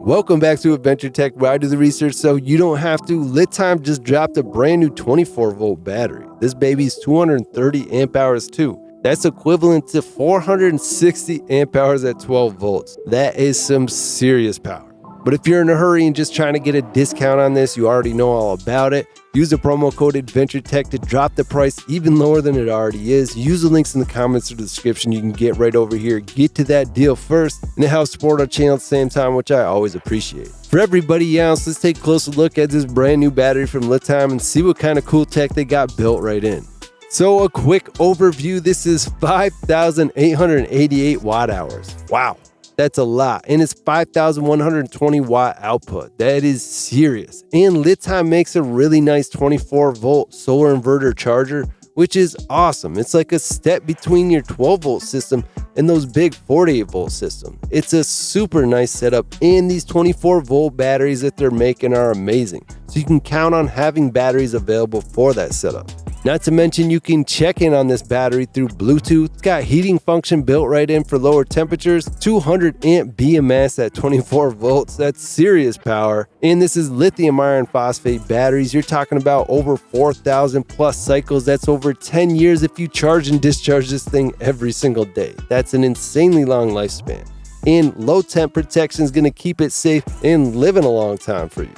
Welcome back to Adventure Tech, where I do the research so you don't have to. LiTime just dropped a brand new 24-volt battery. This baby's 230 amp hours too. That's equivalent to 460 amp hours at 12 volts. That is some serious power. But if you're in a hurry and just trying to get a discount on this, you already know all about it. Use the promo code AdventureTech to drop the price even lower than it already is. Use the links in the comments or the description. You can get right over here. Get to that deal first, and it helps support our channel at the same time, which I always appreciate. For everybody else, let's take a closer look at this brand new battery from LiTime and see what kind of cool tech they got built right in. So a quick overview, this is 5,888 watt hours. Wow. That's a lot, and it's 5,120 watt output. That is serious. And LiTime makes a really nice 24 volt solar inverter charger, which is awesome. It's like a step between your 12 volt system and those big 48 volt systems. It's a super nice setup, and these 24 volt batteries that they're making are amazing. So you can count on having batteries available for that setup. Not to mention, you can check in on this battery through Bluetooth. It's got heating function built right in for lower temperatures, 200 amp BMS at 24 volts. That's serious power. And this is lithium iron phosphate batteries. You're talking about over 4,000 plus cycles. That's over 10 years if you charge and discharge this thing every single day. That's an insanely long lifespan. And low temp protection is going to keep it safe and living a long time for you.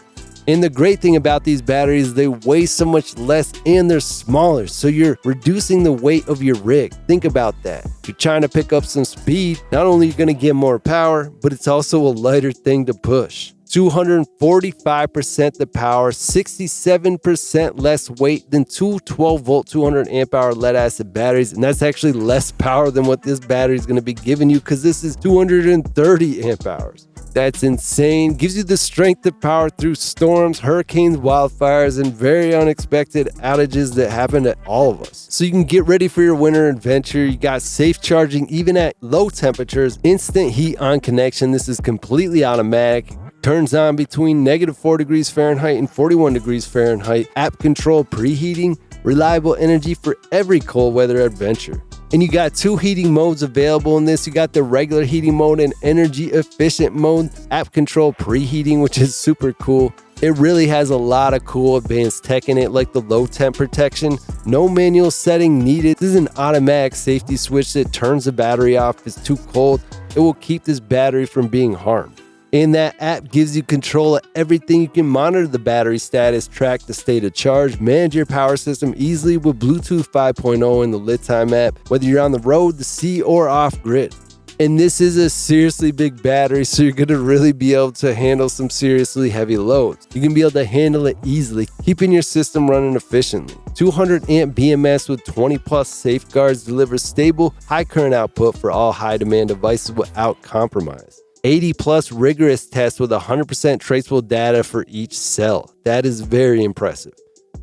And the great thing about these batteries, they weigh so much less and they're smaller, so you're reducing the weight of your rig. Think about that. If you're trying to pick up some speed, not only are you going to get more power, but it's also a lighter thing to push. 245% the power, 67% less weight than two 12 volt 200 amp hour lead acid batteries, and that's actually less power than what this battery is going to be giving you because this is 230 amp hours. That's insane. Gives you the strength to power through storms, hurricanes, wildfires, and very unexpected outages that happen to all of us. So you can get ready for your winter adventure. You got safe charging even at low temperatures, instant heat on connection. This is completely automatic. Turns on between -4 degrees Fahrenheit and 41 degrees Fahrenheit. App control preheating, reliable energy for every cold weather adventure. And you got two heating modes available in this. You got the regular heating mode and energy efficient mode. App control preheating, which is super cool. It really has a lot of cool advanced tech in it, like the low temp protection. No manual setting needed. This is an automatic safety switch that turns the battery off if it's too cold. It will keep this battery from being harmed. And that app gives you control of everything. You can monitor the battery status, track the state of charge, manage your power system easily with Bluetooth 5.0 in the LiTime app, whether you're on the road, the sea, or off grid. And this is a seriously big battery, so you're gonna really be able to handle some seriously heavy loads. You can be able to handle it easily, keeping your system running efficiently. 200 amp BMS with 20 plus safeguards delivers stable, high current output for all high demand devices without compromise. 80 plus rigorous tests with 100% traceable data for each cell. That is very impressive.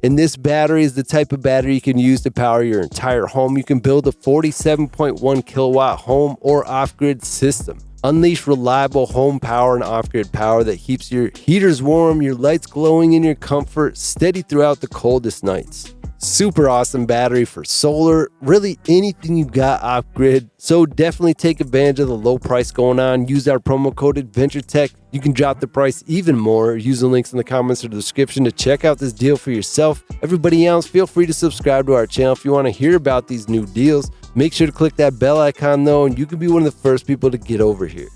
And this battery is the type of battery you can use to power your entire home. You can build a 47.1 kilowatt home or off-grid system. Unleash reliable home power and off-grid power that keeps your heaters warm, your lights glowing, and your comfort steady throughout the coldest nights. Super awesome battery for solar, really anything you got off grid. So definitely take advantage of the low price going on. Use our promo code AdventureTech. You can drop the price even more. Use the links in the comments or the description to check out this deal for yourself. Everybody else, feel free to subscribe to our channel if you want to hear about these new deals. Make sure to click that bell icon though, and you can be one of the first people to get over here.